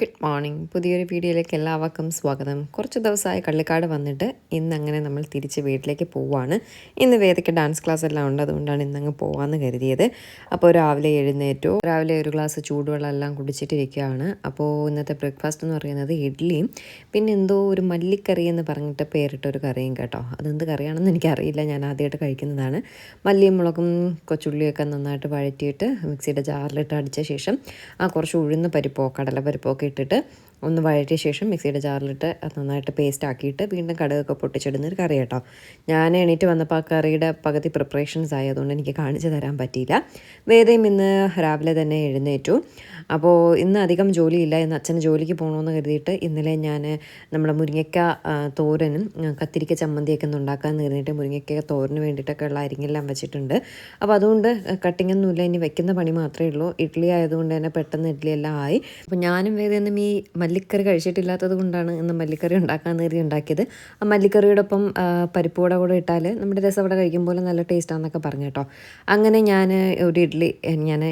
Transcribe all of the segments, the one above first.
Good morning. പുതിയൊരു വീഡിയോയിലേക്ക് എല്ലാവർക്കും സ്വാഗതം. കുറച്ച് ദിവസമായി കള്ളിക്കാട് വന്നിട്ട് ഇന്നങ്ങനെ നമ്മൾ തിരിച്ച് വീട്ടിലേക്ക് പോവുകയാണ്. ഇന്ന് വേദയ്ക്ക് ഡാൻസ് ക്ലാസ് എല്ലാം ഉണ്ട്, അതുകൊണ്ടാണ് ഇന്നങ്ങ് പോകാമെന്ന് കരുതിയത്. അപ്പോൾ രാവിലെ എഴുന്നേറ്റു, രാവിലെ ഒരു ഗ്ലാസ് ചൂടുവെള്ളം എല്ലാം കുടിച്ചിട്ടിരിക്കുകയാണ്. അപ്പോൾ ഇന്നത്തെ ബ്രേക്ക്ഫാസ്റ്റ് എന്ന് പറയുന്നത് ഇഡ്ഡലിയും പിന്നെ എന്തോ ഒരു മല്ലിക്കറി എന്ന് പറഞ്ഞിട്ട് പേരിട്ടൊരു കറിയും കേട്ടോ. അതെന്ത് കറിയാണെന്ന് എനിക്കറിയില്ല, ഞാൻ ആദ്യമായിട്ട് കഴിക്കുന്നതാണ്. മല്ലിയും മുളകും കൊച്ചുള്ളിയൊക്കെ നന്നായിട്ട് വഴറ്റിയിട്ട് മിക്സിയുടെ ജാറിലിട്ട് അടിച്ച ശേഷം കുറച്ച് ഉഴുന്ന് പരിപ്പോ കടലപ്പരിപ്പോ ഒക്കെ ഇട്ടിട്ട് ഒന്ന് വഴറ്റിയ ശേഷം മിക്സിയുടെ ജാറിലിട്ട് അത് നന്നായിട്ട് പേസ്റ്റ് ആക്കിയിട്ട് വീണ്ടും കടുകൊക്കെ പൊട്ടിച്ചിടുന്നൊരു കറി കേട്ടോ. ഞാൻ എണീറ്റ് വന്നപ്പോൾ ആ കറിയുടെ പകുതി പ്രിപ്പറേഷൻസ് ആയി, അതുകൊണ്ട് എനിക്ക് കാണിച്ചു തരാൻ പറ്റിയില്ല. വേദയും ഇന്ന് രാവിലെ തന്നെ എഴുന്നേറ്റു. അപ്പോൾ ഇന്ന് അധികം ജോലിയില്ല, ഇന്ന് അച്ഛന് ജോലിക്ക് പോകണമെന്ന് കരുതിയിട്ട് ഇന്നലെ ഞാൻ നമ്മുടെ മുരിങ്ങയ്ക്ക തോരനും കത്തിരിക്ക ചമ്മന്തിയൊക്കെ ഒന്ന് ഉണ്ടാക്കാമെന്ന് കരുതിയിട്ട് മുരിങ്ങയ്ക്ക തോരന് വേണ്ടിയിട്ടൊക്കെ ഉള്ള അരിഞ്ഞെല്ലാം വെച്ചിട്ടുണ്ട്. അപ്പോൾ അതുകൊണ്ട് കട്ടിങ്ങൊന്നുമില്ല, ഇനി വെക്കുന്ന പണി മാത്രമേ ഉള്ളൂ. ഇഡ്ഡലി ആയതുകൊണ്ട് തന്നെ പെട്ടെന്ന് ഇഡ്ഡലി എല്ലാം ആയി. അപ്പോൾ ഞാനും വേദയൊന്നും ഈ മല്ലിക്കറി കഴിച്ചിട്ടില്ലാത്തത് കൊണ്ടാണ് ഇന്ന് മല്ലിക്കറി ഉണ്ടാക്കാമെന്ന് കരുതി ഉണ്ടാക്കിയത്. ആ മല്ലിക്കറിയോടൊപ്പം പരിപ്പ് കൂടെ ഇട്ടാൽ നമ്മുടെ രസവട കഴിക്കും പോലെ നല്ല ടേസ്റ്റാണെന്നൊക്കെ പറഞ്ഞു കേട്ടോ. അങ്ങനെ ഞാൻ ഒരു ഇഡ്ഡലി,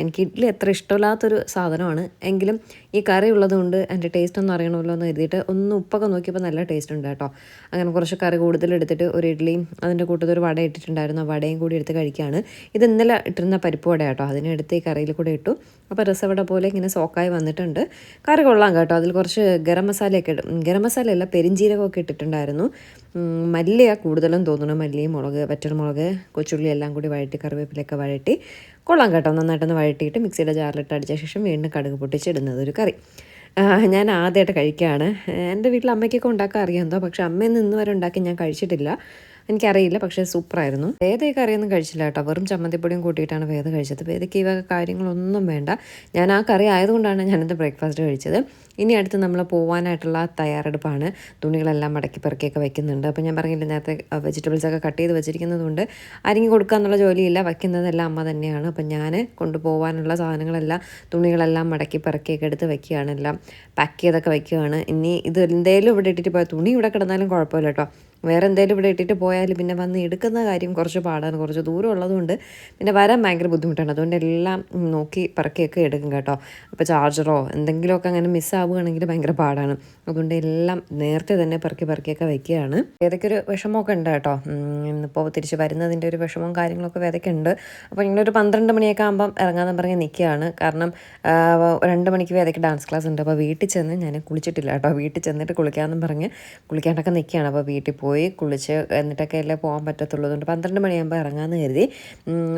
എനിക്ക് ഇഡ്ഡലി അത്ര ഇഷ്ടമില്ലാത്തൊരു സാധനമാണ്, എങ്കിലും ഈ കറി ഉള്ളതുകൊണ്ട് എൻ്റെ ടേസ്റ്റ് ഒന്നും അറിയണമല്ലോ എന്ന് കരുതിയിട്ട് ഒന്ന് ഉപ്പൊക്കെ നോക്കിയപ്പോൾ നല്ല ടേസ്റ്റ് ഉണ്ട് കേട്ടോ. അങ്ങനെ കുറച്ച് കറി കൂടുതലെടുത്തിട്ട് ഒരു ഇഡ്ഡലിയും അതിൻ്റെ കൂട്ടത്തിൽ ഒരു വട ഇട്ടിട്ടുണ്ടായിരുന്നു, ആ വടയും കൂടി എടുത്ത് കഴിക്കുകയാണ്. ഇത് ഇന്നലെ ഇട്ടിരുന്ന പരിപ്പ് വട കേട്ടോ, അതിനെടുത്ത് ഈ കറിയിൽ കൂടെ ഇട്ടു. അപ്പോൾ രസവട പോലെ ഇങ്ങനെ സോക്കായി വന്നിട്ടുണ്ട്. കറി കൊള്ളാം കേട്ടോ. അതിൽ കുറച്ച് ഗരം മസാലയൊക്കെ ഇടും, ഗരം മസാലയല്ല പെരിഞ്ജീരകമൊക്കെ ഇട്ടിട്ടുണ്ടായിരുന്നു. മല്ലിയാണ് കൂടുതലും തോന്നുന്നു, മല്ലി, മുളക്, വറ്റൽമുളക്, കൊച്ചുള്ളി എല്ലാം കൂടി വഴറ്റി കറിവേപ്പിലൊക്കെ വഴറ്റി കൊള്ളാം കേട്ടോ. നന്നായിട്ടൊന്ന് വഴറ്റിയിട്ട് മിക്സിയുടെ ജാറിലിട്ട് അടിച്ച ശേഷം വീണ്ടും കടുക് പൊട്ടിച്ചിടുന്നത് ഒരു കറി. ഞാൻ ആദ്യമായിട്ട് കഴിക്കുകയാണ്. എൻ്റെ വീട്ടിൽ അമ്മയ്ക്കൊക്കെ ഉണ്ടാക്കാൻ അറിയാമെന്തോ, പക്ഷേ അമ്മയിൽ നിന്ന് വരെ ഉണ്ടാക്കി ഞാൻ കഴിച്ചിട്ടില്ല, എനിക്കറിയില്ല. പക്ഷേ സൂപ്പറായിരുന്നു. വേദ ഈ കറിയൊന്നും കഴിച്ചില്ല കേട്ടോ, വെറും ചമ്മന്തിപ്പൊടിയും കൂട്ടിയിട്ടാണ് വേദ കഴിച്ചത്. വേദയ്ക്ക് ഈ വക കാര്യങ്ങളൊന്നും വേണ്ട. ഞാൻ ആ കറി ആയതുകൊണ്ടാണ് ഞാനിത് ബ്രേക്ക്ഫാസ്റ്റ് കഴിച്ചത്. ഇനി അടുത്ത് നമ്മൾ പോകാനായിട്ടുള്ള തയ്യാറെടുപ്പാണ്. തുണികളെല്ലാം മടക്കി പെറുക്കിയൊക്കെ വെക്കുന്നുണ്ട്. അപ്പോൾ ഞാൻ പറഞ്ഞില്ല നേരത്തെ വെജിറ്റബിൾസൊക്കെ കട്ട് ചെയ്ത് വെച്ചിരിക്കുന്നതുകൊണ്ട് അരിഞ്ഞു കൊടുക്കുക എന്നുള്ള ജോലിയില്ല, വയ്ക്കുന്നതെല്ലാം അമ്മ തന്നെയാണ്. അപ്പം ഞാൻ കൊണ്ടുപോകാനുള്ള സാധനങ്ങളെല്ലാം തുണികളെല്ലാം മടക്കി പെറുക്കിയൊക്കെ എടുത്ത് വയ്ക്കുകയാണ്, എല്ലാം പാക്ക് ചെയ്തൊക്കെ വയ്ക്കുകയാണ്. ഇനി ഇത് എന്തെങ്കിലും ഇവിടെ ഇട്ടിട്ട് പോയാൽ തുണി ഇവിടെ കിടന്നാലും കുഴപ്പമില്ല കേട്ടോ, വേറെ എന്തെങ്കിലും ഇവിടെ ഇട്ടിട്ട് പോയാൽ പിന്നെ വന്ന് എടുക്കുന്ന കാര്യം കുറച്ച് പാടാണ്, കുറച്ച് ദൂരം ഉള്ളതുകൊണ്ട് പിന്നെ വരാൻ ഭയങ്കര ബുദ്ധിമുട്ടാണ്. അതുകൊണ്ട് എല്ലാം നോക്കി പറക്കിയൊക്കെ എടുക്കും കേട്ടോ. അപ്പോൾ ചാർജറോ എന്തെങ്കിലുമൊക്കെ അങ്ങനെ മിസ്സാവുകയാണെങ്കിൽ ഭയങ്കര പാടാണ്. അതുകൊണ്ട് എല്ലാം നേരത്തെ തന്നെ പെറുക്കിയൊക്കെ വയ്ക്കുകയാണ്. ഏതൊക്കെയൊരു വിഷമമൊക്കെ ഉണ്ട് കേട്ടോ, ഇന്നിപ്പോൾ തിരിച്ച് വരുന്നതിൻ്റെ ഒരു വിഷമവും കാര്യങ്ങളൊക്കെ വേദയ്ക്കുണ്ട്. അപ്പോൾ ഞങ്ങളൊരു 12 മണിയൊക്കെ ആകുമ്പം ഇറങ്ങാമെന്ന് പറഞ്ഞ് നിൽക്കുകയാണ്. കാരണം 2 മണിക്ക് വേദയ്ക്ക് ഡാൻസ് ക്ലാസ് ഉണ്ട്. അപ്പോൾ വീട്ടിൽ ചെന്ന് ഞാൻ കുളിച്ചിട്ടില്ല കേട്ടോ, വീട്ടിൽ ചെന്നിട്ട് കുളിക്കാമെന്നും പറഞ്ഞ് കുളിക്കാണ്ടൊക്കെ നിൽക്കുകയാണ്. അപ്പോൾ വീട്ടിൽ പോയി കുളിച്ച് എന്നിട്ടൊക്കെ അല്ലേ പോകാൻ പറ്റത്തുള്ളതുകൊണ്ട് 12 മണിയാകുമ്പോൾ ഇറങ്ങാമെന്ന് കരുതി.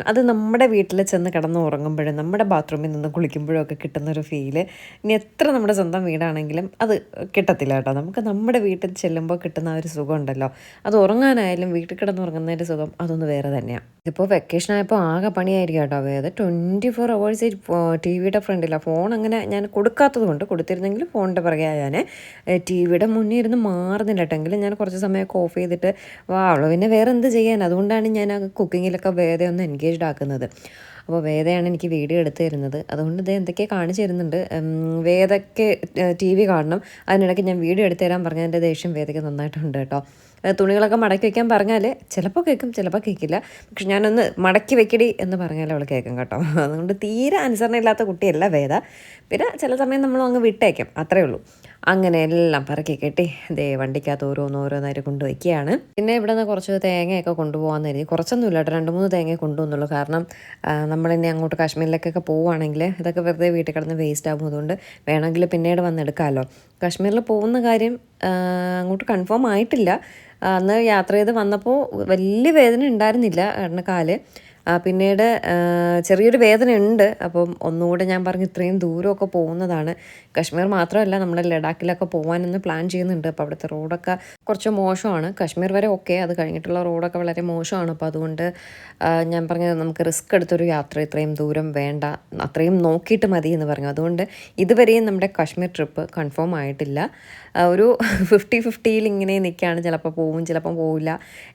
അത് നമ്മുടെ വീട്ടിൽ ചെന്ന് കിടന്ന് ഉറങ്ങുമ്പോഴും നമ്മുടെ ബാത്റൂമിൽ നിന്ന് കുളിക്കുമ്പോഴും ഒക്കെ കിട്ടുന്നൊരു ഫീല് ഇനി എത്ര നമ്മുടെ സ്വന്തം വീടാണെങ്കിലും അത് കിട്ടത്തില്ല കേട്ടോ. നമുക്ക് നമ്മുടെ വീട്ടിൽ ചെല്ലുമ്പോൾ കിട്ടുന്ന ഒരു സുഖം ഉണ്ടല്ലോ, അത് ഉറങ്ങാനായാലും വീട്ടിൽ കിടന്ന് ഉറങ്ങുന്നതിൻ്റെ സുഖം അതൊന്ന് വേറെ തന്നെയാണ്. ഇതിപ്പോൾ വെക്കേഷൻ ആയപ്പോൾ ആകെ പണിയായിരിക്കും കേട്ടോ. അതായത് 24 hours ടി വിയുടെ ഫ്രണ്ടിലാണ്. ഫോൺ അങ്ങനെ ഞാൻ കൊടുക്കാത്തത് കൊണ്ട്, കൊടുത്തിരുന്നെങ്കിൽ ഫോണിൻ്റെ പുറകെ ഞാൻ ടി വിയുടെ മുന്നേ ഇരുന്ന് മാറുന്നില്ല കേട്ടെങ്കിലും ഞാൻ കുറച്ച് സമയമൊക്കെ ഓഫ് ചെയ്തിട്ട് അവള് പിന്നെ വേറെ എന്ത് ചെയ്യാൻ, അതുകൊണ്ടാണ് ഞാൻ ആ കുക്കിങ്ങിലൊക്കെ വേദ ഒന്ന് എൻഗേജ്ഡ് ആക്കുന്നത്. അപ്പോൾ വേദയാണ് എനിക്ക് വീഡിയോ എടുത്തു തരുന്നത്, അതുകൊണ്ട് ഇത് എന്തൊക്കെയോ കാണിച്ചു തരുന്നുണ്ട്. വേദയ്ക്ക് TV കാണണം, അതിനിടയ്ക്ക് ഞാൻ വീഡിയോ എടുത്തു തരാൻ പറഞ്ഞതിൻ്റെ ദേഷ്യം വേദയ്ക്ക് നന്നായിട്ടുണ്ട് കേട്ടോ. തുണികളൊക്കെ മടക്കി വയ്ക്കാൻ പറഞ്ഞാൽ ചിലപ്പോൾ കേൾക്കും, ചിലപ്പോൾ കേൾക്കില്ല. പക്ഷെ ഞാനൊന്ന് മടക്കി വെക്കടി എന്ന് പറഞ്ഞാൽ അവൾ കേൾക്കും കേട്ടോ. അതുകൊണ്ട് തീരെ അനുസരണയില്ലാത്ത കുട്ടിയല്ല വേദ. പിന്നെ ചില സമയം നമ്മൾ അങ്ങ് വിട്ടേക്കും, അത്രയേ ഉള്ളൂ. അങ്ങനെ എല്ലാം പറക്കി കെട്ടി വണ്ടിക്കകത്ത് ഓരോന്നായിട്ട് കൊണ്ടുവയ്ക്കുകയാണ്. പിന്നെ ഇവിടെ നിന്ന് കുറച്ച് തേങ്ങയൊക്കെ കൊണ്ടുപോകാമെന്ന് കരുതി. കുറച്ചൊന്നുമില്ല കേട്ടോ, 2-3 തേങ്ങ കൊണ്ടുപോകുന്നുള്ളൂ. കാരണം നമ്മളിനി അങ്ങോട്ട് കാശ്മീരിലേക്കൊക്കെ പോവുകയാണെങ്കിൽ ഇതൊക്കെ വെറുതെ വീട്ടിൽ കിടന്ന് വേസ്റ്റ് ആകും. അതുകൊണ്ട് വേണമെങ്കിൽ പിന്നീട് വന്നെടുക്കാമല്ലോ. കാശ്മീരിൽ പോകുന്ന കാര്യം അങ്ങോട്ട് കൺഫേം ആയിട്ടില്ല. അന്ന് യാത്ര ചെയ്ത് വന്നപ്പോൾ വലിയ വേദന ഉണ്ടായിരുന്നില്ല കാല്, പിന്നീട് ചെറിയൊരു വേദന ഉണ്ട്. അപ്പം ഒന്നുകൂടെ ഞാൻ പറഞ്ഞു ഇത്രയും ദൂരമൊക്കെ പോകുന്നതാണ്, കശ്മീർ മാത്രമല്ല നമ്മൾ ലഡാക്കിലൊക്കെ പോകാനെന്ന് പ്ലാൻ ചെയ്യുന്നുണ്ട്. അപ്പോൾ അവിടുത്തെ റോഡൊക്കെ കുറച്ച് മോശമാണ്. കശ്മീർ വരെ ഓക്കെ, അത് കഴിഞ്ഞിട്ടുള്ള റോഡൊക്കെ വളരെ മോശമാണ്. അപ്പോൾ അതുകൊണ്ട് ഞാൻ പറഞ്ഞത് നമുക്ക് റിസ്ക് എടുത്തൊരു യാത്ര ഇത്രയും ദൂരം വേണ്ട, അത്രയും നോക്കിയിട്ട് മതി എന്ന് പറഞ്ഞു. അതുകൊണ്ട് ഇതുവരെയും നമ്മുടെ കശ്മീർ ട്രിപ്പ് കൺഫേം ആയിട്ടില്ല. ഒരു 50-50 ഇങ്ങനെ നിൽക്കുകയാണ്, ചിലപ്പോൾ പോവും ചിലപ്പം പോവില്ല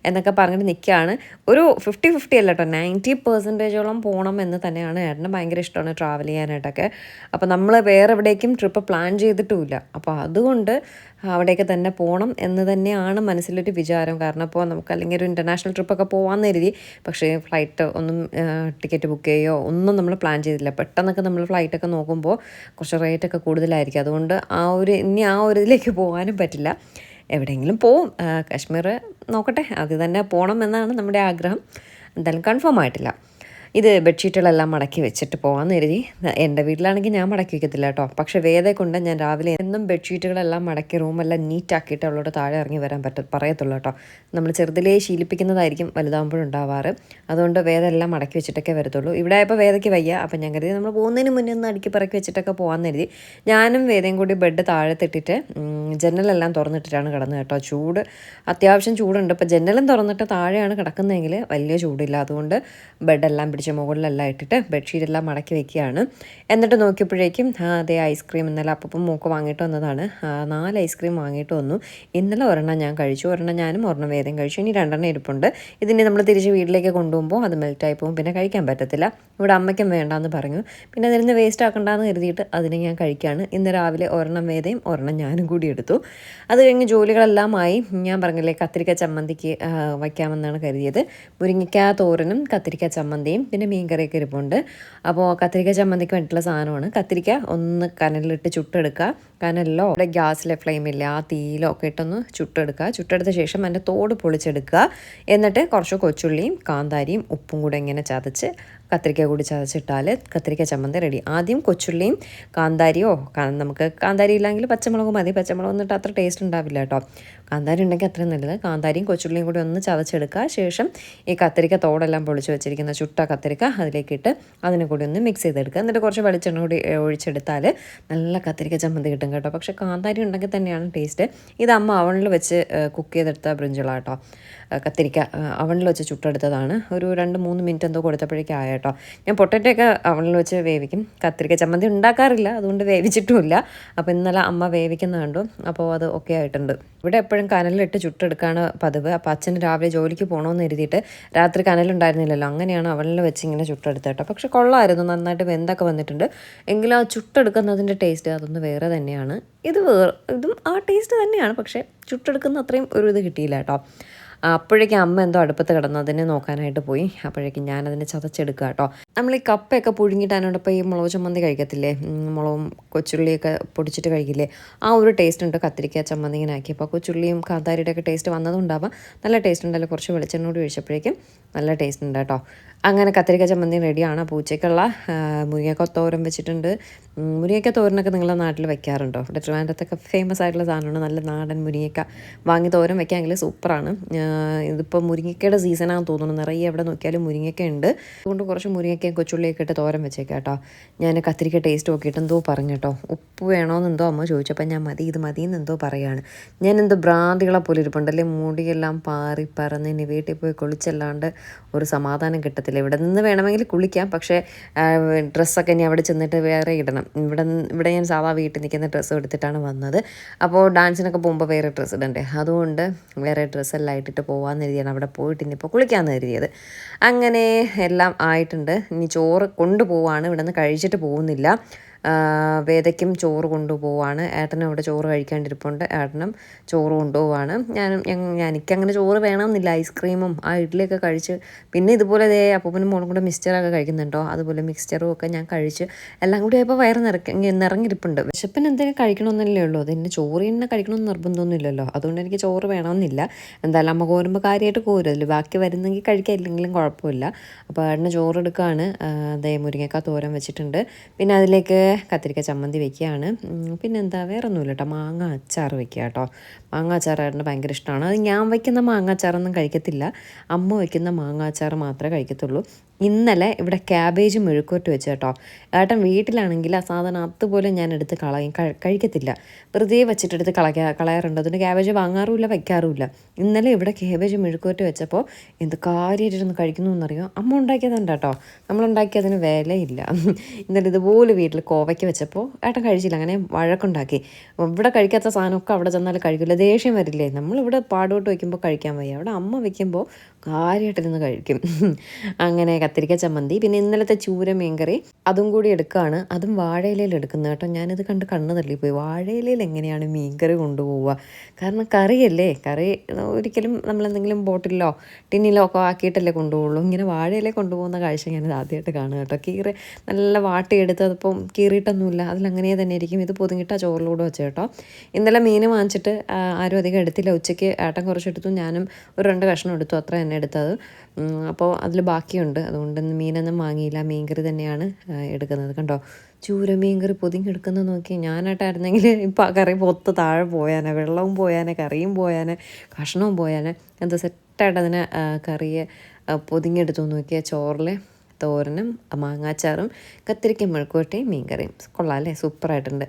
എന്നൊക്കെ പറഞ്ഞിട്ട് നിൽക്കുകയാണ്. ഒരു 50-50 അല്ല കേട്ടോ, 90% പോകണം എന്ന് തന്നെയാണ്. ഏട്ടന് ഭയങ്കര ഇഷ്ടമാണ് ട്രാവൽ ചെയ്യാനായിട്ടൊക്കെ. അപ്പോൾ നമ്മൾ വേറെ എവിടേക്കും ട്രിപ്പ് പ്ലാൻ ചെയ്തിട്ടുമില്ല. അപ്പോൾ അതുകൊണ്ട് അവിടേക്ക് തന്നെ പോകണം എന്ന് തന്നെയാണ് മനസ്സിലൊരു വിചാരം. കാരണം ഇപ്പോൾ നമുക്ക് അല്ലെങ്കിൽ ഒരു ഇൻ്റർനാഷണൽ ട്രിപ്പൊക്കെ പോകാമെന്ന് കരുതി, പക്ഷേ ഫ്ലൈറ്റ് ഒന്നും ടിക്കറ്റ് ബുക്ക് ചെയ്യുകയോ ഒന്നും നമ്മൾ പ്ലാൻ ചെയ്തില്ല. പെട്ടെന്നൊക്കെ നമ്മൾ ഫ്ലൈറ്റൊക്കെ നോക്കുമ്പോൾ കുറച്ച് റേറ്റൊക്കെ കൂടുതലായിരിക്കും. അതുകൊണ്ട് ഇനി ആ ഒരു ഇതിലേക്ക് പോകാനും പറ്റില്ല. എവിടെയെങ്കിലും പോവും. കാശ്മീർ നോക്കട്ടെ, അത് തന്നെ പോകണം എന്നാണ് നമ്മുടെ ആഗ്രഹം. എന്തായാലും കൺഫേം ആയിട്ടില്ല. ഇത് ബെഡ്ഷീറ്റുകളെല്ലാം മടക്കി വെച്ചിട്ട് പോകാമെന്ന് കരുതി. എൻ്റെ വീട്ടിലാണെങ്കിൽ ഞാൻ മടക്കി വയ്ക്കത്തില്ല കേട്ടോ. പക്ഷേ വേദയെ കൊണ്ട് ഞാൻ രാവിലെ എന്നും ബെഡ്ഷീറ്റുകളെല്ലാം മടക്കി റൂമെല്ലാം നീറ്റാക്കിയിട്ട് അവളോട് താഴെ ഇറങ്ങി വരാൻ പറയത്തുള്ളൂ കേട്ടോ. നമ്മൾ ചെറുതിലേ ശീലിപ്പിക്കുന്നതായിരിക്കും വലുതാകുമ്പോഴുണ്ടാവാറ്. അതുകൊണ്ട് വേദ എല്ലാം മടക്കി വെച്ചിട്ടൊക്കെ വരത്തുള്ളൂ. ഇവിടെ ആയപ്പോൾ വേദയ്ക്ക് വയ്യ. അപ്പം ഞാൻ കരുതി നമ്മൾ പോകുന്നതിന് മുന്നേ ഒന്ന് അടുക്കി പറക്കി വെച്ചിട്ടൊക്കെ പോകാമെന്ന് കരുതി. ഞാനും വേദയും കൂടി ബെഡ് താഴത്തിട്ടിട്ട് ജനലെല്ലാം തുറന്നിട്ടിട്ടാണ് കിടന്നത് കേട്ടോ. ചൂട് അത്യാവശ്യം ചൂടുണ്ട്. ഇപ്പോൾ ജനലും തുറന്നിട്ട് താഴെയാണ് കിടക്കുന്നതെങ്കിൽ വലിയ ചൂടില്ല. അതുകൊണ്ട് ബെഡെല്ലാം പിടിച്ച് മുകളിലെല്ലാം ഇട്ടിട്ട് ബെഡ്ഷീറ്റെല്ലാം മടക്കി വെക്കുകയാണ്. എന്നിട്ട് നോക്കിയപ്പോഴേക്കും അതേ ഐസ്ക്രീം ഇന്നലെ അപ്പം മൂക്ക് വാങ്ങിയിട്ട് വന്നതാണ്. 4 ഐസ്ക്രീം വാങ്ങിയിട്ട് വന്നു. ഇന്നലെ ഒരെണ്ണം ഞാൻ കഴിച്ചു, ഒരെണ്ണം ഞാനും ഒരെണ്ണം വേദയും കഴിച്ചു. ഇനി 2 ഇരിപ്പുണ്ട്. ഇതിനെ നമ്മൾ തിരിച്ച് വീട്ടിലേക്ക് കൊണ്ടുപോകുമ്പോൾ അത് മെൽറ്റായി പോകും, പിന്നെ കഴിക്കാൻ പറ്റത്തില്ല. ഇവിടെ അമ്മയ്ക്കും വേണ്ടാന്ന് പറഞ്ഞു. പിന്നെ അതിന് വേസ്റ്റ് ആക്കണ്ടെന്ന് കരുതിയിട്ട് അതിനെ ഞാൻ കഴിക്കുകയാണ്. ഇന്ന് രാവിലെ ഒരെണ്ണം വേദയും ഒരെണ്ണം ഞാനും കൂടി എടുത്തു. അത് കഴിഞ്ഞ് ജോലികളെല്ലാമായി. ഞാൻ പറഞ്ഞില്ലേ കത്തിരിക്ക ചമ്മന്തിക്ക് വയ്ക്കാമെന്നാണ് കരുതിയത്. മുരിങ്ങയ്ക്ക തോരനും കത്തിരിക്ക ചമ്മന്തിയും പിന്നെ മീൻ കറിയൊക്കെ ഇരിപ്പുണ്ട്. അപ്പോൾ കത്തിരിക്ക ചമ്മന്തിക്ക് വേണ്ടിയിട്ടുള്ള സാധനമാണ്. കത്തിരിക്ക ഒന്ന് കനലിലിട്ട് ചുട്ടെടുക്കുക. കനലിലോ ഇവിടെ ഗ്യാസിലെ ഫ്ലെയിമില്ല ആ തീയിലോ ഒക്കെ ഇട്ടൊന്ന് ചുട്ടെടുക്കുക. ചുട്ടെടുത്ത ശേഷം അതിൻ്റെ തോട് പൊളിച്ചെടുക്കുക. എന്നിട്ട് കുറച്ച് കൊച്ചുള്ളിയും കാന്താരിയും ഉപ്പും കൂടെ ഇങ്ങനെ ചതച്ച് കത്തിരിക്ക കൂടി ചതച്ചിട്ടാൽ കത്തിരിക്ക ചമ്മന്തി റെഡി. ആദ്യം കൊച്ചുള്ളിയും കാന്താരിയോ നമുക്ക് കാന്താരി ഇല്ലെങ്കിൽ പച്ചമുളക് മതി. പച്ചമുളക് എന്നിട്ട് അത്ര ടേസ്റ്റ് ഉണ്ടാവില്ല കേട്ടോ. കാന്താരി ഉണ്ടെങ്കിൽ അത്രയും നല്ലത്. കാന്താരിയും കൊച്ചുള്ളിയും കൂടി ഒന്ന് ചതച്ചെടുക്കുക. ശേഷം ഈ കത്തിരിക്ക തോടെല്ലാം പൊളിച്ച് വെച്ചിരിക്കുന്ന ചുട്ട കത്തിരിക്ക അതിലേക്കിട്ട് അതിനെ കൂടി ഒന്ന് മിക്സ് ചെയ്തെടുക്കുക. എന്നിട്ട് കുറച്ച് വെളിച്ചെണ്ണ കൂടി ഒഴിച്ചെടുത്താൽ നല്ല കത്തിരിക്ക ചമ്മന്തി കിട്ടും കേട്ടോ. പക്ഷേ കാന്താരി ഉണ്ടെങ്കിൽ തന്നെയാണ് ടേസ്റ്റ്. ഇത് അമ്മ അവണിൽ വെച്ച് കുക്ക് ചെയ്തെടുത്ത ബ്രിഞ്ചിളാണ് കേട്ടോ. കത്തിരിക്ക അവണിൽ വെച്ച് ചുട്ടെടുത്തതാണ്. ഒരു 2-3 മിനിറ്റ് എന്തോ കൊടുത്തപ്പോഴേക്കും ആയ കേട്ടോ. ഞാൻ പൊട്ടറ്റൊക്കെ അവണിൽ വെച്ച് വേവിക്കും. കത്തിരിക്ക ചമ്മന്തി ഉണ്ടാക്കാറില്ല, അതുകൊണ്ട് വേവിച്ചിട്ടുമില്ല. അപ്പോൾ ഇന്നലെ അമ്മ വേവിക്കുന്ന കണ്ടു. അപ്പോൾ അത് ഓക്കെ ആയിട്ടുണ്ട്. ഇവിടെ എപ്പോഴും കനലിലിട്ട് ചുട്ടെടുക്കുകയാണ് പതിവ്. അപ്പോൾ അച്ഛന് രാവിലെ ജോലിക്ക് പോകണമെന്ന് എഴുതിയിട്ട് രാത്രി കനലുണ്ടായിരുന്നില്ലല്ലോ, അങ്ങനെയാണ് അവളിൽ വെച്ച് ഇങ്ങനെ ചുട്ടെടുത്തത് കേട്ടോ. പക്ഷെ കൊള്ളായിരുന്നു, നന്നായിട്ട് വെന്തൊക്കെ വന്നിട്ടുണ്ട്. എങ്കിലും ആ ചുട്ടെടുക്കുന്നതിൻ്റെ ടേസ്റ്റ് അതൊന്ന് വേറെ തന്നെയാണ്. ഇതും ആ ടേസ്റ്റ് തന്നെയാണ്, പക്ഷേ ചുട്ടെടുക്കുന്ന അത്രയും ഒരു ഇത് കിട്ടിയില്ല കേട്ടോ. അപ്പോഴേക്കും അമ്മ എന്തോ അടുപ്പത്ത് കിടന്നു അതിനെ നോക്കാനായിട്ട് പോയി. അപ്പോഴേക്കും ഞാനതിനെ ചതച്ചെടുക്കുക കേട്ടോ. നമ്മൾ ഈ കപ്പയൊക്കെ പുഴുങ്ങിയിട്ടാനോടൊപ്പം ഈ മുളക് ചമ്മന്തി കഴിക്കത്തില്ലേ, മുളകും കൊച്ചുള്ളിയൊക്കെ പൊടിച്ചിട്ട് കഴിക്കില്ലേ, ആ ഒരു ടേസ്റ്റ് ഉണ്ട് കത്തിരിക്ക ചമ്മന്തി ഇങ്ങനെ ആക്കിയപ്പോൾ. കൊച്ചുള്ളിയും കാന്താരിയുടെ ഒക്കെ ടേസ്റ്റ് വന്നതുണ്ടാവാം. നല്ല ടേസ്റ്റ് ഉണ്ടല്ലോ. കുറച്ച് വെളിച്ചെണ്ണ കൂടി ഒഴിച്ചപ്പോഴേക്കും നല്ല ടേസ്റ്റ് ഉണ്ട് കേട്ടോ. അങ്ങനെ കത്തിരിക്ക ചമ്മന്തി റെഡിയാണ്. അപ്പോൾ ഉച്ചയ്ക്കുള്ള മുരിങ്ങക്ക തോരൻ വെച്ചിട്ടുണ്ട്. മുരിങ്ങക്ക തോരനൊക്കെ നിങ്ങളുടെ നാട്ടിൽ വെക്കാറുണ്ടോ? ഇവിടെ ട്രിവാൻഡ്രത്തൊക്കെ ഫേമസ് ആയിട്ടുള്ള സാധനമാണ്. നല്ല നാടൻ മുരിങ്ങക്ക വാങ്ങി തോരൻ വെക്കാമെങ്കിൽ സൂപ്പറാണ്. ഇതിപ്പോൾ മുരിങ്ങക്കയുടെ സീസണാണെന്ന് തോന്നുന്നു. നിറയെ എവിടെ നോക്കിയാലും മുരിങ്ങക്ക ഉണ്ട്. അതുകൊണ്ട് കുറച്ച് മുരിങ്ങക്കയും കൊച്ചുള്ളിയൊക്കെ ഇട്ട് തോരൻ വെച്ചേക്കാം കേട്ടോ. ഞാൻ കത്തിരിക്ക ടേസ്റ്റ് നോക്കിയിട്ട് എന്തോ പറഞ്ഞു കേട്ടോ. ഉപ്പ് വേണമെന്ന് എന്തോ അമ്മ ചോദിച്ചപ്പോൾ ഞാൻ ഇത് മതിയെന്ന് എന്തോ പറയുകയാണ്. ഞാൻ എന്തോ ഭ്രാന്തികളെ പോലെ ഇരിപ്പുണ്ടല്ലേ, മുടിയെല്ലാം പാറി പറന്ന് ഇനി വീട്ടിൽ പോയി കുളിച്ചല്ലാണ്ട് ഒരു സമാധാനം കിട്ടത്തില്ല. ഇവിടെ നിന്ന് വേണമെങ്കിൽ കുളിക്കാം, പക്ഷേ ഡ്രസ്സൊക്കെ ഇനി അവിടെ ചെന്നിട്ട് വേറെ ഇടണം. ഇവിടെ ഞാൻ സാധാ വീട്ടിൽ നിൽക്കുന്ന ഡ്രസ്സ് എടുത്തിട്ടാണ് വന്നത്. അപ്പോൾ ഡാൻസിനൊക്കെ പോകുമ്പോൾ വേറെ ഡ്രസ്സ് ഇടണ്ടേ, അതുകൊണ്ട് വേറെ ഡ്രസ്സെല്ലാം ഇട്ടിട്ട് പോകാമെന്ന് കരുതിയാണ് അവിടെ പോയിട്ട് ഇനിയിപ്പോൾ കുളിക്കാമെന്ന് കരുതിയത്. അങ്ങനെ എല്ലാം ആയിട്ടുണ്ട്. ഇനി ചോറ് കൊണ്ടുപോവാണ്, ഇവിടെ നിന്ന് കഴിച്ചിട്ട് പോകുന്നില്ല. വേദയ്ക്കും ചോറ് കൊണ്ടുപോവാണ്. ഏട്ടനും അവിടെ ചോറ് കഴിക്കാണ്ടിരിപ്പുണ്ട്. ഏട്ടനും ചോറ് കൊണ്ടുപോവാണ്. എനിക്കങ്ങനെ ചോറ് വേണമെന്നില്ല. ഐസ്ക്രീമും ആ ഇഡ്ഡലിയൊക്കെ കഴിച്ച് പിന്നെ ഇതുപോലെ അപ്പൂപ്പനും മോളും കൂടെ മിക്സ്ചറൊക്കെ കഴിക്കുന്നുണ്ടോ, അതുപോലെ മിക്സ്ചറും ഒക്കെ ഞാൻ കഴിച്ച് എല്ലാം കൂടി ആയപ്പോൾ വയറ് നിറങ്ങിയിരിപ്പുണ്ട്. വിശപ്പിന് എന്തെങ്കിലും കഴിക്കണമെന്നല്ലേ ഉള്ളൂ. അതിന് ചോറ് തന്നെ കഴിക്കണമെന്ന് നിർബന്ധമൊന്നുമില്ലല്ലോ. അതുകൊണ്ട് എനിക്ക് ചോറ് വേണമെന്നില്ല. എന്തായാലും അമ്മ കോരുമ്പോൾ കാര്യമായിട്ട് കോരും, അതിൽ ബാക്കി വരുന്നെങ്കിൽ കഴിക്കാം, ഇല്ലെങ്കിലും കുഴപ്പമില്ല. അപ്പോൾ ഏട്ടന് ചോറ് എടുക്കുകയാണ്. മുരിങ്ങക്ക തോരൻ വെച്ചിട്ടുണ്ട്. പിന്നെ അതിലേക്ക് കത്തിരിക്ക ചമ്മന്തി വെക്കുകയാണ്. പിന്നെ എന്താ വേറെ ഒന്നുമില്ല കേട്ടോ. മാങ്ങ അച്ചാർ വെക്കുക കേട്ടോ. മാങ്ങ അച്ചാർ ഏട്ടന് ഭയങ്കര ഇഷ്ടമാണ്. അത് ഞാൻ വയ്ക്കുന്ന മാങ്ങ അച്ചാറൊന്നും കഴിക്കത്തില്ല, അമ്മ വയ്ക്കുന്ന മാങ്ങ അച്ചാർ മാത്രമേ കഴിക്കത്തുള്ളൂ. ഇന്നലെ ഇവിടെ ക്യാബേജ് മെഴുക്കുവരട്ടി വെച്ച് കേട്ടോ. ഏട്ടൻ വീട്ടിലാണെങ്കിൽ ആ സാധനം അതുപോലെ ഞാൻ എടുത്ത് കഴിക്കത്തില്ല, വെറുതെ വെച്ചിട്ടെടുത്ത് കളയാറുണ്ട്. അതുകൊണ്ട് ക്യാബേജ് വാങ്ങാറുമില്ല, വയ്ക്കാറുമില്ല. ഇന്നലെ ഇവിടെ ക്യാബേജ് മെഴുക്കുവരട്ടി വെച്ചപ്പോൾ എന്ത് കാര്യമായിട്ടൊന്ന് കഴിക്കുന്നു എന്നറിയോ. അമ്മ ഉണ്ടാക്കിയതുണ്ട് കേട്ടോ, നമ്മളുണ്ടാക്കിയതിന് വിലയില്ല. ഇന്നലെ ഇതുപോലെ വീട്ടിൽ കോവയ്ക്ക് വെച്ചപ്പോൾ ഏട്ടൻ കഴിച്ചില്ല, അങ്ങനെ വഴക്കുണ്ടാക്കി. ഇവിടെ കഴിക്കാത്ത സാധനമൊക്കെ അവിടെ ചെന്നാൽ കഴിക്കില്ല, ദേഷ്യം വരില്ലേ. നമ്മളിവിടെ പാടോട്ട് വയ്ക്കുമ്പോൾ കഴിക്കാൻ വയ്യ, അവിടെ അമ്മ വയ്ക്കുമ്പോൾ കാര്യമായിട്ടിരുന്ന് കഴിക്കും. അങ്ങനെ കത്തിരിക്ക ചമ്മന്തി, പിന്നെ ഇന്നലത്തെ ചൂര മീൻകറി അതും കൂടി എടുക്കുകയാണ്. അതും വാഴയിലയിൽ എടുക്കുന്നത് കേട്ടോ. ഞാനിത് കണ്ട് കണ്ണ് തള്ളിപ്പോയി. വാഴയിലയിൽ എങ്ങനെയാണ് മീൻകറി കൊണ്ടുപോവുക? കാരണം കറിയല്ലേ, കറി ഒരിക്കലും നമ്മളെന്തെങ്കിലും ബോട്ടിലോ ടിന്നിലോ ഒക്കെ ആക്കിയിട്ടല്ലേ കൊണ്ടുപോകുള്ളൂ. ഇങ്ങനെ വാഴയിലെ കൊണ്ടുപോകുന്ന കാഴ്ച ഞാനിത് ആദ്യമായിട്ട് കാണുക കേട്ടോ. നല്ല വാട്ടിയെടുത്ത് അതിപ്പം കീറിയിട്ടൊന്നുമില്ല, അതിലങ്ങനെ തന്നെ ഇരിക്കും. ഇത് പൊതിഞ്ഞിട്ട ചോറിലൂടെ വെച്ച് കേട്ടോ. ഇന്നലെ മീൻ വാങ്ങിച്ചിട്ട് ആരും അധികം എടുത്തില്ല. ഉച്ചയ്ക്ക് ഏട്ടൻ കുറച്ചെടുത്തു, ഞാനും ഒരു 2 കഷ്ണം എടുത്തു, അത്ര തന്നെ എടുത്തത്. അപ്പോൾ അതിൽ ബാക്കിയുണ്ട്, അതുകൊണ്ട് മീനൊന്നും വാങ്ങിയില്ല. മീൻകറി തന്നെയാണ് എടുക്കുന്നത്. കണ്ടോ, ചൂര മീൻകറി പൊതിഞ്ഞെടുക്കുന്നത് നോക്കി. ഞാനായിട്ടായിരുന്നെങ്കിൽ ഇപ്പം ആ കറി പൊത്ത് താഴെ പോയാനെ, വെള്ളവും പോയാനെ, കറിയും പോയാനെ, കഷ്ണവും പോയാനെ. എന്താ സെറ്റായിട്ട് അതിനെ കറിയെ പൊതിഞ്ഞെടുത്തു നോക്കിയാൽ ചോറിൽ തോരനും മാങ്ങാച്ചാറും കത്തിരിക്ക മെഴുക്കുവരട്ടിയും മീൻകറിയും. കൊള്ളാം അല്ലേ, സൂപ്പറായിട്ടുണ്ട്.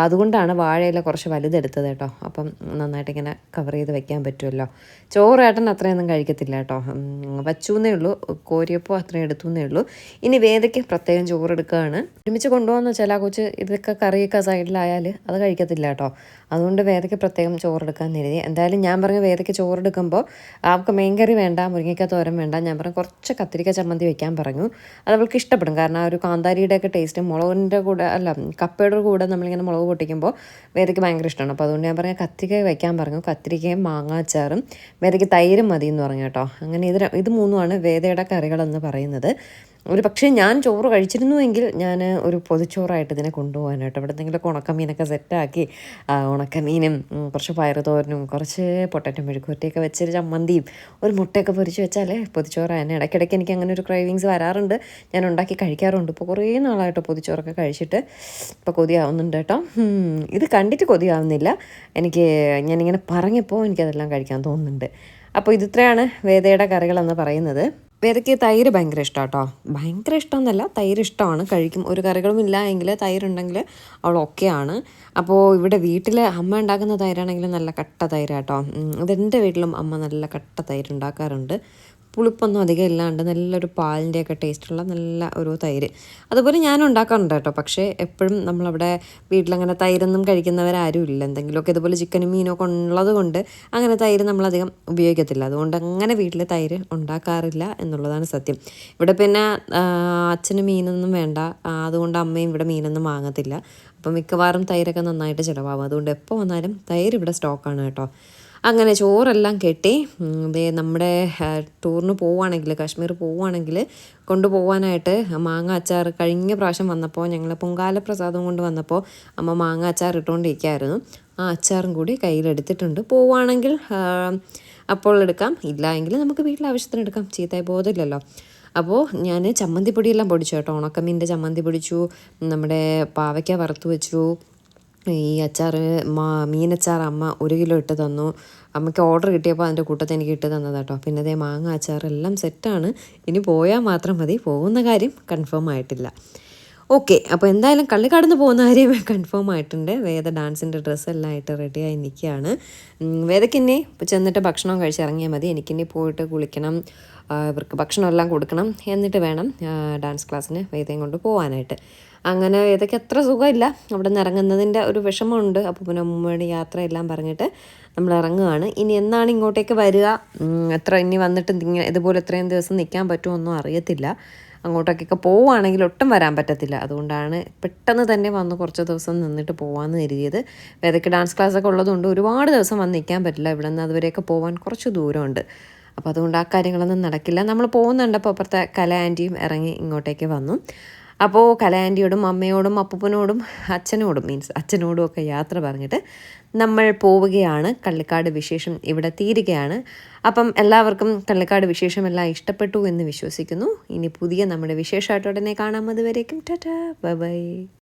അതുകൊണ്ടാണ് വാഴയില കുറച്ച് വലുതെടുത്തത് കേട്ടോ. അപ്പം നന്നായിട്ട് ഇങ്ങനെ കവർ ചെയ്ത് വെക്കാൻ പറ്റുമല്ലോ. ചോറേട്ടൻ അത്രയൊന്നും കഴിക്കത്തില്ല കേട്ടോ. വച്ചൂന്നേ ഉള്ളൂ, കോരിയപ്പോൾ അത്രയും എടുത്തുന്നേ ഉള്ളൂ. ഇനി വേദയ്ക്ക് പ്രത്യേകം ചോറെടുക്കുകയാണ്. ഒരുമിച്ച് കൊണ്ടുപോകുന്ന വെച്ചാൽ ആ കൊച്ച് ഇതൊക്കെ കറിയൊക്കെ സൈഡിലായാൽ അത് കഴിക്കത്തില്ല കേട്ടോ. അതുകൊണ്ട് വേദയ്ക്ക് പ്രത്യേകം ചോറെടുക്കാൻ കരുതി. എന്തായാലും ഞാൻ പറഞ്ഞു വേദയ്ക്ക് ചോറെടുക്കുമ്പോൾ അവൾക്ക് മീൻകറി വേണ്ട, മുരിങ്ങയ്ക്ക തോരൻ വേണ്ട. ഞാൻ പറഞ്ഞു കുറച്ച് കത്തിരിക്ക ചമ്മന്തി വെക്കാൻ പറഞ്ഞു. അത് അവൾക്ക് ഇഷ്ടപ്പെടും. കാരണം ആ ഒരു കാന്താരിയുടെയൊക്കെ ടേസ്റ്റ് മുളകിൻ്റെ കൂടെ കപ്പയുടെ കൂടെ നമ്മളിങ്ങനെ മുളക് പൊട്ടിക്കുമ്പോൾ വേദയ്ക്ക് ഭയങ്കര ഇഷ്ടമാണ്. അപ്പോൾ അതുകൊണ്ട് ഞാൻ പറഞ്ഞു കത്തിരിക്ക വയ്ക്കാൻ പറഞ്ഞു. കത്തിരിക്കയും മാങ്ങാച്ചാറും, വേദയ്ക്ക് തൈരും മതി എന്ന് പറഞ്ഞു കേട്ടോ. അങ്ങനെ ഇത് മൂന്നുമാണ് വേദയുടെ കറികളെന്ന് പറയുന്നത്. ഒരു പക്ഷേ ഞാൻ ചോറ് കഴിച്ചിരുന്നുവെങ്കിൽ ഞാൻ ഒരു പൊതിച്ചോറായിട്ട് ഇതിനെ കൊണ്ടുപോകാനായിട്ട് ഇവിടെ എന്തെങ്കിലുമൊക്കെ ഉണക്കമീനൊക്കെ സെറ്റാക്കി, ഉണക്കമീനും കുറച്ച് പയറുതോരനും കുറച്ച് പൊട്ടറ്റോ മെഴുക്കുവരട്ടിയൊക്കെ വെച്ചൊരു ചമ്മന്തിയും ഒരു മുട്ടയൊക്കെ പൊരിച്ച് വെച്ചാലേ പൊതിച്ചോറാണ്. ഇടയ്ക്കിടയ്ക്ക് എനിക്ക് അങ്ങനെ ഒരു ക്രേവിങ്സ് വരാറുണ്ട്, ഞാൻ ഉണ്ടാക്കി കഴിക്കാറുണ്ട്. ഇപ്പോൾ കുറേ നാളായിട്ട് പൊതിച്ചോറൊക്കെ കഴിച്ചിട്ട് ഇപ്പോൾ കൊതിയാവുന്നുണ്ട് കേട്ടോ. ഇത് കണ്ടിട്ട് കൊതിയാവുന്നില്ല എനിക്ക്, ഞാനിങ്ങനെ പറഞ്ഞപ്പോൾ എനിക്കതെല്ലാം കഴിക്കാൻ തോന്നുന്നുണ്ട്. അപ്പോൾ ഇതിത്രയാണ് വേദയുടെ കറികളെന്ന് പറയുന്നത്. വേദയ്ക്ക് തൈര് ഭയങ്കര ഇഷ്ടമാണ് കേട്ടോ. ഭയങ്കര ഇഷ്ടമെന്നല്ല, തൈര് ഇഷ്ടമാണ്, കഴിക്കും. ഒരു കറികളും ഇല്ല എങ്കിൽ തൈരുണ്ടെങ്കിൽ അവൾ ഓക്കെയാണ്. അപ്പോൾ ഇവിടെ വീട്ടിൽ അമ്മ ഉണ്ടാക്കുന്ന തൈരാണെങ്കിൽ നല്ല കട്ട തൈരാട്ടോ. ഇതെൻ്റെ വീട്ടിലും അമ്മ നല്ല കട്ട തൈര് ഉണ്ടാക്കാറുണ്ട്. പുളിപ്പൊന്നും അധികം ഇല്ലാണ്ട് നല്ലൊരു പാലിൻ്റെയൊക്കെ ടേസ്റ്റുള്ള നല്ല ഒരു തൈര്. അതുപോലെ ഞാനും ഉണ്ടാക്കാറുണ്ട് കേട്ടോ. പക്ഷേ എപ്പോഴും നമ്മളവിടെ വീട്ടിലങ്ങനെ തൈരൊന്നും കഴിക്കുന്നവരാരും ഇല്ല. എന്തെങ്കിലുമൊക്കെ ഇതുപോലെ ചിക്കനും മീനൊക്കെ ഉള്ളത് കൊണ്ട് അങ്ങനെ തൈര് നമ്മളധികം ഉപയോഗിക്കത്തില്ല. അതുകൊണ്ട് അങ്ങനെ വീട്ടിൽ തൈര് ഉണ്ടാക്കാറില്ല എന്നുള്ളതാണ് സത്യം. ഇവിടെ പിന്നെ അച്ഛന് മീനൊന്നും വേണ്ട, അതുകൊണ്ട് അമ്മയും ഇവിടെ മീനൊന്നും വാങ്ങത്തില്ല. അപ്പം മിക്കവാറും തൈരൊക്കെ നന്നായിട്ട് ചിലവാകും. അതുകൊണ്ട് എപ്പോൾ വന്നാലും തൈര് ഇവിടെ സ്റ്റോക്കാണ് കേട്ടോ. അങ്ങനെ ചോറെല്ലാം കെട്ടി നമ്മുടെ ടൂറിന് പോവുകയാണെങ്കിൽ, കാശ്മീർ പോവുകയാണെങ്കിൽ കൊണ്ടുപോകാനായിട്ട് മാങ്ങ അച്ചാർ കഴിഞ്ഞ പ്രാവശ്യം വന്നപ്പോൾ ഞങ്ങൾ പൊങ്കാല പ്രസാദം കൊണ്ട് വന്നപ്പോൾ അമ്മ മാങ്ങ അച്ചാർ ഇട്ടുകൊണ്ടിരിക്കുകയായിരുന്നു. ആ അച്ചാറും കൂടി കയ്യിലെടുത്തിട്ടുണ്ട്. പോവുകയാണെങ്കിൽ അപ്പോൾ എടുക്കാം, ഇല്ല എങ്കിൽ നമുക്ക് വീട്ടിൽ ആവശ്യത്തിന് എടുക്കാം, ചീത്തയായി പോകുന്നില്ലല്ലോ. അപ്പോൾ ഞാൻ ചമ്മന്തിപ്പൊടിയെല്ലാം പൊടിച്ചു കേട്ടോ. ഉണക്കമീൻ്റെ ചമ്മന്തി പൊടിച്ചു, നമ്മുടെ പാവയ്ക്ക വറുത്ത് വെച്ചു. ഈ അച്ചാർ മീനച്ചാർ അമ്മ 1 കിലോ ഇട്ട് തന്നു. അമ്മയ്ക്ക് ഓർഡർ കിട്ടിയപ്പോൾ അതിൻ്റെ കൂട്ടത്തിൽ എനിക്ക് ഇട്ട് തന്നത് കേട്ടോ. പിന്നെ അതേ മാങ്ങ അച്ചാർ എല്ലാം സെറ്റാണ്. ഇനി പോയാൽ മാത്രം മതി, പോകുന്ന കാര്യം കൺഫേം ആയിട്ടില്ല. ഓക്കെ, അപ്പോൾ എന്തായാലും കള്ളിക്കാടുന്ന് പോകുന്ന കാര്യം കൺഫേം ആയിട്ടുണ്ട്. വേദ ഡാൻസിൻ്റെ ഡ്രസ്സെല്ലാം ആയിട്ട് റെഡിയായി നിൽക്കുകയാണ്. വേദയ്ക്കിന്നെ ചെന്നിട്ട് ഭക്ഷണം കഴിച്ചിറങ്ങിയാൽ മതി. എനിക്കിന്നെ പോയിട്ട് കുളിക്കണം, ഇവർക്ക് ഭക്ഷണമെല്ലാം കൊടുക്കണം, എന്നിട്ട് വേണം ഡാൻസ് ക്ലാസ്സിന് വേദയും കൊണ്ട് പോകാനായിട്ട്. അങ്ങനെ വേദയ്ക്ക് അത്ര സുഖമില്ല, അവിടെ നിന്ന് ഇറങ്ങുന്നതിൻ്റെ ഒരു വിഷമമുണ്ട്. അപ്പോൾ പിന്നെ അമ്മയുടെ യാത്രയെല്ലാം പറഞ്ഞിട്ട് നമ്മൾ ഇറങ്ങുകയാണ്. ഇനി എന്നാണ് ഇങ്ങോട്ടേക്ക് വരിക, ഇനി വന്നിട്ട് ഇതുപോലെ എത്രയും ദിവസം നിൽക്കാൻ പറ്റുമോ അറിയത്തില്ല. അങ്ങോട്ടേക്കൊക്കെ പോവുകയാണെങ്കിൽ ഒട്ടും വരാൻ പറ്റത്തില്ല. അതുകൊണ്ടാണ് പെട്ടെന്ന് തന്നെ വന്ന് കുറച്ച് ദിവസം നിന്നിട്ട് പോകാമെന്ന് കരുതിയത്. വേദയ്ക്ക് ഡാൻസ് ക്ലാസ്സൊക്കെ ഉള്ളതുകൊണ്ട് ഒരുപാട് ദിവസം വന്ന് നിൽക്കാൻ പറ്റില്ല. ഇവിടെ നിന്ന് അതുവരെയൊക്കെ പോകാൻ കുറച്ച് ദൂരമുണ്ട്. അപ്പോൾ അതുകൊണ്ട് ആ കാര്യങ്ങളൊന്നും നടക്കില്ല. നമ്മൾ പോകുന്നുണ്ട്. അപ്പോൾ അപ്പുറത്തെ കല ആൻറ്റിയും ഇറങ്ങി ഇങ്ങോട്ടേക്ക് വന്നു. അപ്പോൾ കല ആൻറ്റിയോടും അമ്മയോടും അപ്പൂപ്പനോടും അച്ഛനോടും ഒക്കെ യാത്ര പറഞ്ഞിട്ട് നമ്മൾ പോവുകയാണ്. കള്ളിക്കാട് വിശേഷം ഇവിടെ തീരുകയാണ്. അപ്പം എല്ലാവർക്കും കള്ളിക്കാട് വിശേഷമെല്ലാം ഇഷ്ടപ്പെട്ടു എന്ന് വിശ്വസിക്കുന്നു. ഇനി പുതിയ നമ്മുടെ വിശേഷമായിട്ട് ഉടനെ കാണാം. അതുവരേക്കും ടാറ്റാ, ബൈ ബൈ.